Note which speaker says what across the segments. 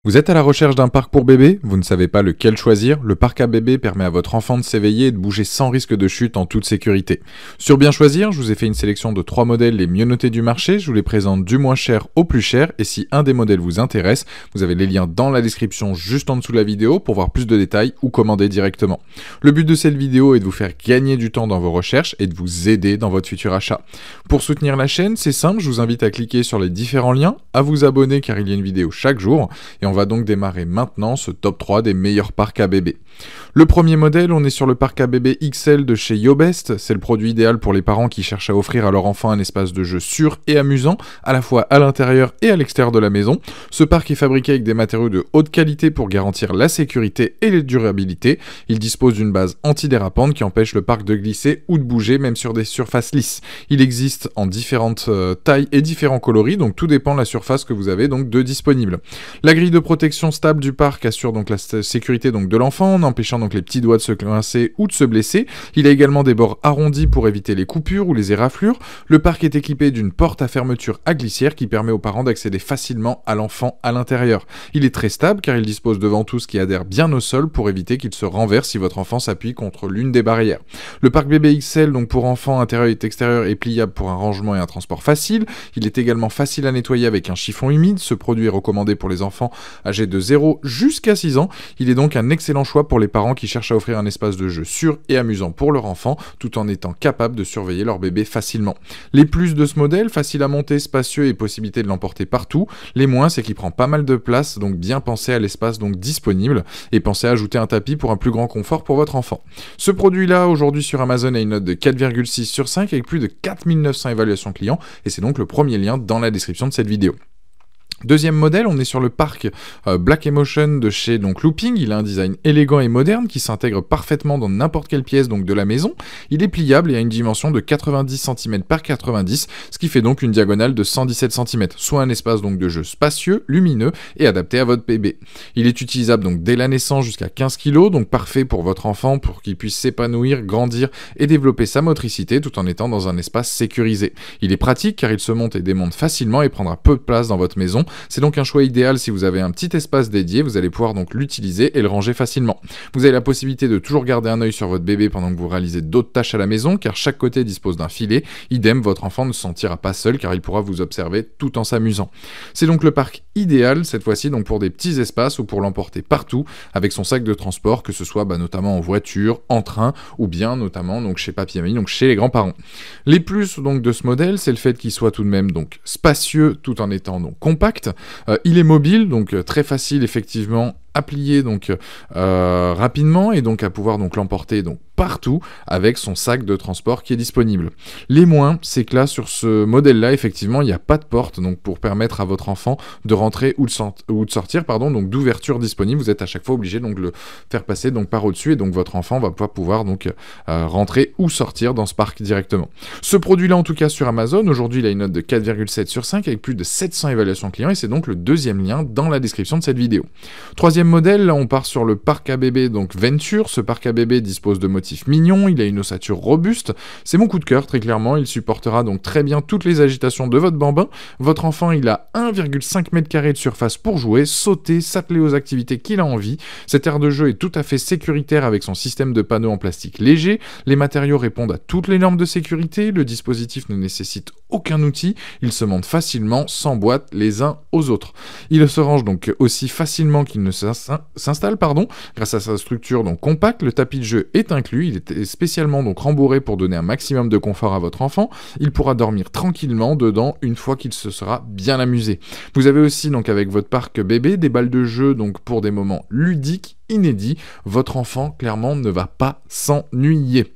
Speaker 1: Vous êtes à la recherche d'un parc pour bébé? Vous ne savez pas lequel choisir? Le parc à bébé permet à votre enfant de s'éveiller et de bouger sans risque de chute en toute sécurité. Sur Bien Choisir, je vous ai fait une sélection de 3 modèles les mieux notés du marché. Je vous les présente du moins cher au plus cher. Et si un des modèles vous intéresse, vous avez les liens dans la description juste en dessous de la vidéo pour voir plus de détails ou commander directement. Le but de cette vidéo est de vous faire gagner du temps dans vos recherches et de vous aider dans votre futur achat. Pour soutenir la chaîne, c'est simple, je vous invite à cliquer sur les différents liens, à vous abonner car il y a une vidéo chaque jour. Et on va donc démarrer maintenant ce top 3 des meilleurs parcs à bébé. Le premier modèle, on est sur le parc à bébé XL de chez YoBest. C'est le produit idéal pour les parents qui cherchent à offrir à leur enfant un espace de jeu sûr et amusant, à la fois à l'intérieur et à l'extérieur de la maison. Ce parc est fabriqué avec des matériaux de haute qualité pour garantir la sécurité et la durabilité. Il dispose d'une base antidérapante qui empêche le parc de glisser ou de bouger, même sur des surfaces lisses. Il existe en différentes tailles et différents coloris, donc tout dépend de la surface que vous avez donc de disponible. La grille de protection stable du parc assure donc la sécurité donc de l'enfant, en empêchant donc les petits doigts de se coincer ou de se blesser. Il a également des bords arrondis pour éviter les coupures ou les éraflures. Le parc est équipé d'une porte à fermeture à glissière qui permet aux parents d'accéder facilement à l'enfant à l'intérieur. Il est très stable car il dispose de ventouses qui adhèrent bien au sol pour éviter qu'il se renverse si votre enfant s'appuie contre l'une des barrières. Le parc bébé XL donc pour enfants intérieur et extérieur est pliable pour un rangement et un transport facile. Il est également facile à nettoyer avec un chiffon humide. Ce produit est recommandé pour les enfants âgés de 0 jusqu'à 6 ans. Il est donc un excellent choix pour les parents qui cherchent à offrir un espace de jeu sûr et amusant pour leur enfant, tout en étant capable de surveiller leur bébé facilement. Les plus de ce modèle, facile à monter, spacieux et possibilité de l'emporter partout. Les moins, c'est qu'il prend pas mal de place, donc bien pensez à l'espace donc disponible et pensez à ajouter un tapis pour un plus grand confort pour votre enfant. Ce produit-là, aujourd'hui sur Amazon, a une note de 4,6 sur 5 avec plus de 4900 évaluations clients et c'est donc le premier lien dans la description de cette vidéo. Deuxième modèle, on est sur le parc Black Emotion de chez donc Looping. Il a un design élégant et moderne qui s'intègre parfaitement dans n'importe quelle pièce donc de la maison. Il est pliable et a une dimension de 90 cm par 90, ce qui fait donc une diagonale de 117 cm, soit un espace donc de jeu spacieux, lumineux et adapté à votre bébé. Il est utilisable donc dès la naissance jusqu'à 15 kg, donc parfait pour votre enfant pour qu'il puisse s'épanouir, grandir et développer sa motricité tout en étant dans un espace sécurisé. Il est pratique car il se monte et démonte facilement et prendra peu de place dans votre maison. C'est donc un choix idéal si vous avez un petit espace dédié, vous allez pouvoir donc l'utiliser et le ranger facilement. Vous avez la possibilité de toujours garder un œil sur votre bébé pendant que vous réalisez d'autres tâches à la maison car chaque côté dispose d'un filet. Idem, votre enfant ne se sentira pas seul car il pourra vous observer tout en s'amusant. C'est donc le parc idéal cette fois-ci donc pour des petits espaces ou pour l'emporter partout avec son sac de transport, que ce soit notamment en voiture, en train ou bien notamment donc chez papy et mamie, donc chez les grands-parents. Les plus donc de ce modèle, c'est le fait qu'il soit tout de même donc spacieux tout en étant donc compact. Il est mobile, donc très facile effectivement à plier donc rapidement et donc à pouvoir donc l'emporter donc partout avec son sac de transport qui est disponible. Les moins, c'est que là sur ce modèle là effectivement il n'y a pas de porte donc pour permettre à votre enfant de rentrer ou de sortir donc d'ouverture disponible. Vous êtes à chaque fois obligé donc de le faire passer donc par au-dessus et donc votre enfant va pas pouvoir donc rentrer ou sortir dans ce parc directement. Ce produit là en tout cas sur Amazon aujourd'hui il a une note de 4,7 sur 5 avec plus de 700 évaluations clients et c'est donc le deuxième lien dans la description de cette vidéo. Troisième modèle, là on part sur le parc à bébé donc Venture. Ce parc à bébé dispose de motifs mignons, il a une ossature robuste, c'est mon coup de cœur très clairement, il supportera donc très bien toutes les agitations de votre bambin. Votre enfant il a 1,5 m² de surface pour jouer, sauter, s'atteler aux activités qu'il a envie. Cette aire de jeu est tout à fait sécuritaire avec son système de panneaux en plastique léger, les matériaux répondent à toutes les normes de sécurité, le dispositif ne nécessite aucun outil, il se monte facilement, s'emboîte les uns aux autres. Il se range donc aussi facilement qu'il ne s'installe grâce à sa structure donc compacte. Le tapis de jeu est inclus, il est spécialement donc rembourré pour donner un maximum de confort à votre enfant. Il pourra dormir tranquillement dedans une fois qu'il se sera bien amusé. Vous avez aussi donc avec votre parc bébé des balles de jeu donc pour des moments ludiques inédits. Votre enfant clairement ne va pas s'ennuyer.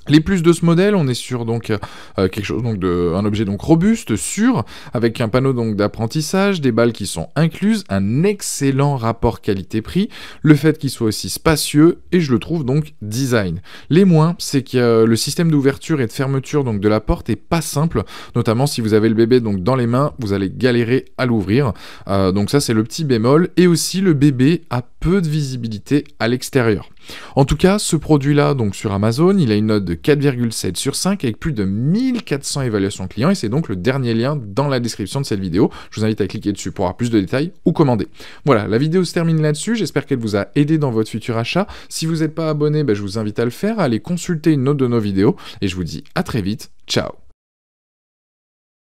Speaker 1: Les plus de ce modèle, on est sur donc quelque chose donc un objet donc robuste, sûr, avec un panneau donc d'apprentissage, des balles qui sont incluses, un excellent rapport qualité-prix, le fait qu'il soit aussi spacieux et je le trouve donc design. Les moins, c'est que le système d'ouverture et de fermeture donc de la porte est pas simple, notamment si vous avez le bébé donc dans les mains, vous allez galérer à l'ouvrir. Donc ça c'est le petit bémol et aussi le bébé a peu de visibilité à l'extérieur. En tout cas, ce produit-là, donc sur Amazon, il a une note de 4,7 sur 5 avec plus de 1400 évaluations clients et c'est donc le dernier lien dans la description de cette vidéo. Je vous invite à cliquer dessus pour avoir plus de détails ou commander. Voilà, la vidéo se termine là-dessus. J'espère qu'elle vous a aidé dans votre futur achat. Si vous n'êtes pas abonné, je vous invite à le faire, à aller consulter une autre de nos vidéos et je vous dis à très vite. Ciao!